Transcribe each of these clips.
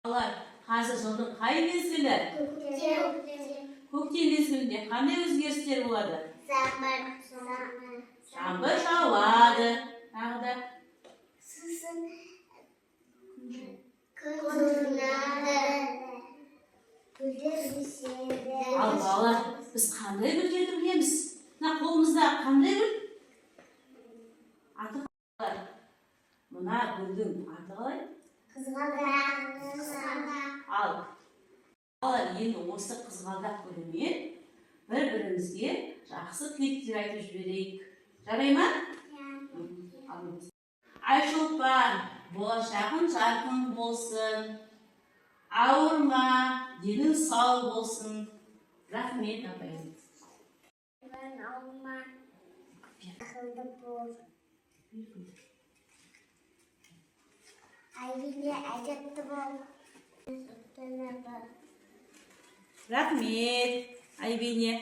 Балалар, қазір жылдың қай мезгілі? Көктем мезгілінде қандай өзгерістер болады? Жаңбыр жауады. Тағы да ал балалар, біз қандай гүлдерді білеміз? Мына қолымызда қандай гүл? Аты қалай? Мына гүлдің аты қалай? Ал балалар, енді осы қызғалдақ гүлімен бір-бірімізге жақсы тілектер айтып жіберейік. Жарай ма? Айшолпан, болашағың жарқын болсын. Ауырма, денің сау болсын. Рахмет, апайым. Айбине әжетті бол. Рахмет, Айбине.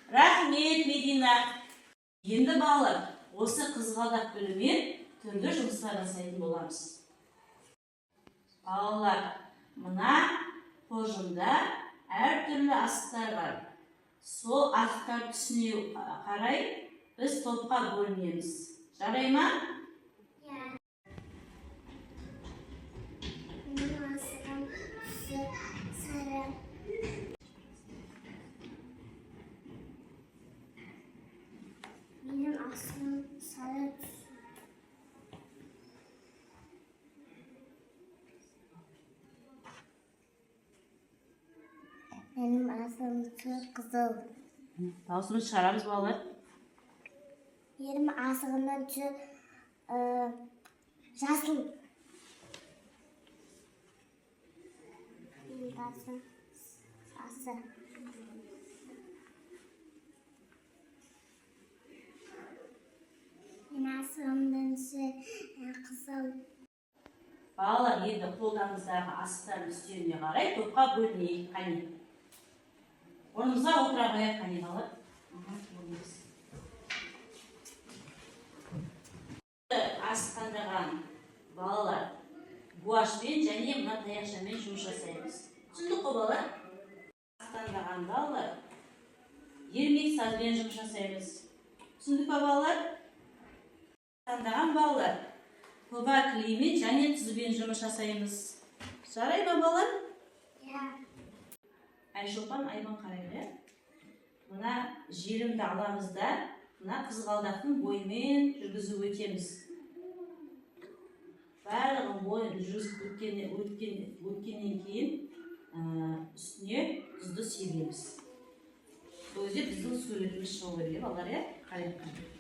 Рахмет, Медина. Енді балалар, осы қызғалдақ гүлімен түрлі жұмыстар жасайтын боламыз. Балалар, мына қожымда әртүрлі асықтар бар. Сол асықтар түсіне қарай біз топқа бөлінеміз. Жарай ма? Менің асығым сары түс. Менің асығым қызыл. Дауысымызды шығарамыз, балалар. Менің асығымның түсі жасыл. Менің асығым сасы. Менің асығымның түсі қызыл. Балалар, енді қолдарыңыздағы асықтардың үстеміне қарай топқа бөлінейік. Қане. Орнымызға отыра қояйық, қане, балалар. Асықтандырған балалар гуашьпен және мына таяқшамен жұмыс жасаймыз. Түсіндік қой, балалар? Асықтандырған балалар ермек сазбен жұмыс жасаймыз. Түсіндік па, балалар? Асықтандырған балалар көба клеймен және тұзбен жұмыс жасаймыз. Жарай ма, балалар? Айшолпан, Айбан қарайды. Мына жерімді аламыз да, мына қызғалдақтың бойымен жүргізіп өтеміз. Барлығын бойын жүргізіп өткеннен кейін үстіне тұзды себеміз. Сол кезде біздің суретіміз шығу керек, балалар, қарайды.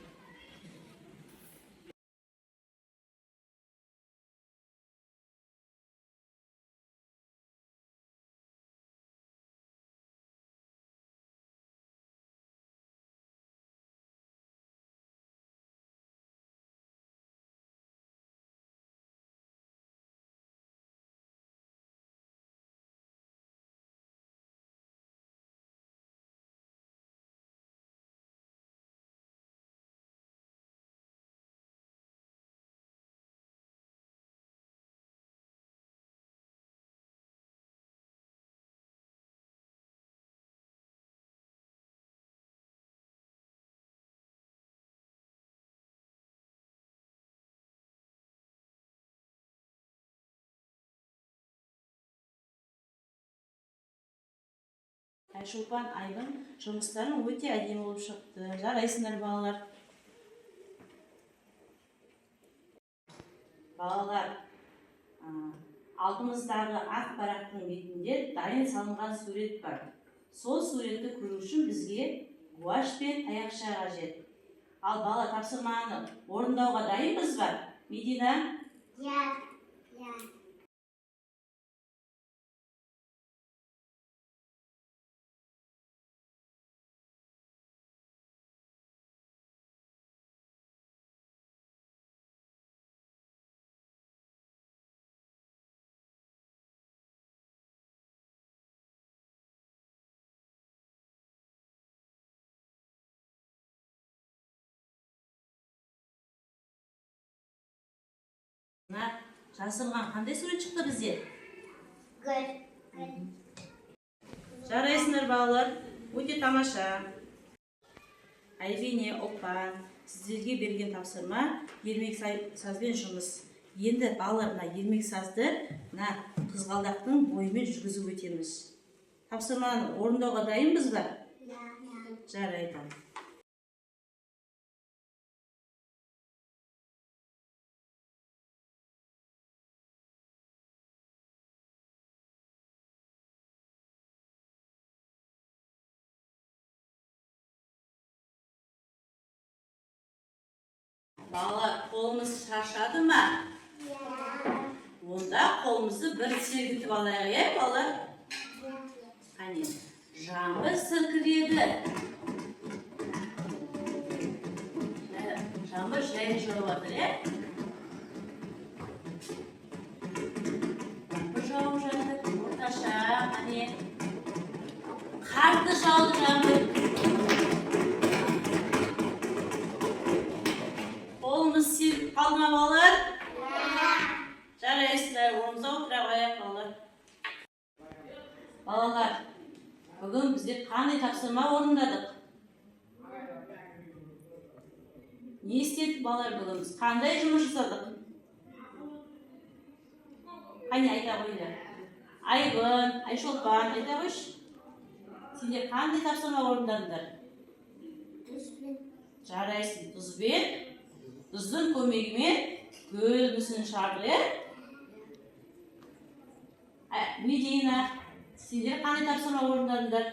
Айшолпан, Айбын жұмыстарын өте әдемі болып шықты. Жарайсыңдар, балалар. Балалар, алдымыздағы ақ парақтың бетінде дайын салынған сурет бар. Сол суретті көру үшін бізге гуашь пен таяқша қажет. Ал бала тапсырманы орындауға дайынбыз ба? Медина? Жасырған қандай сурет шықты бізде? Гүл. Жарайсыңдар балалар, өте тамаша. Айбине, Опан, сіздерге берген тапсырма ермек сазбен жұмыс. Енді балалар мына ермек сазды мына қызғалдақтың бойымен жүргізіп өтеміз. Тапсырманы орындауға дайынбыз ба? Жарайды. Балалар, қолымыз шаршады ма? Онда қолымызды бір сергітіп алайық, е, балалар? Қане, жаңбыр сіркіреді. Жаңбыр жай жауып жатыр, е? Жаңбыр жауып жатыр, орташа, қане. Қатты жауды жаңбыр. Қолымыз сергіп қалды ма, балалар? Жарайсыздар, орнымызға отыра қояйық, балалар. Балалар, бүгін біздер қандай тапсырма орындадық? Не істедік, балалар, бүгін біз қандай жұмыс жасадық? Қане айта қойыңдар. Айбын, Айшолпан, айта қойшы. Сендер қандай тапсырма орындадыңдар? Жарайсың, тұзбен. Тұздың көмегімен гүл мүсінін шығардық, Медина, сендер қандай тапсырма орындадыңдар?